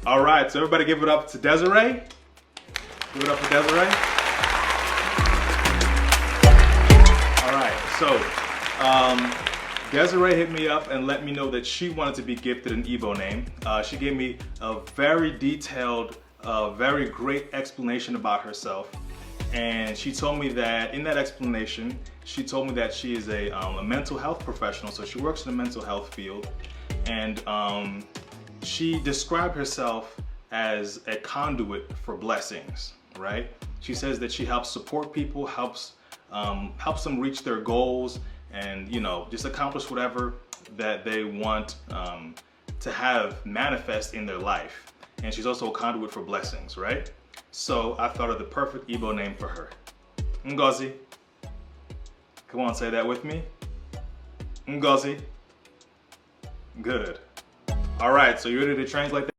All right, so everybody give it up to Desiree. Give it up for Desiree. All right, so Desiree hit me up and let me know that she wanted to be gifted an Igbo name. She gave me a very detailed, very great explanation about herself. And she told me that in that explanation, she told me that she is a mental health professional, so she works in the mental health field. And she described herself as a conduit for blessings, right? She says that she helps support people, helps them reach their goals, and just accomplish whatever that they want to have manifest in their life. And she's also a conduit for blessings, right? So I thought of the perfect Igbo name for her. Ngozi. Come on, say that with me. Ngozi. Good. All right, so you ready to translate that?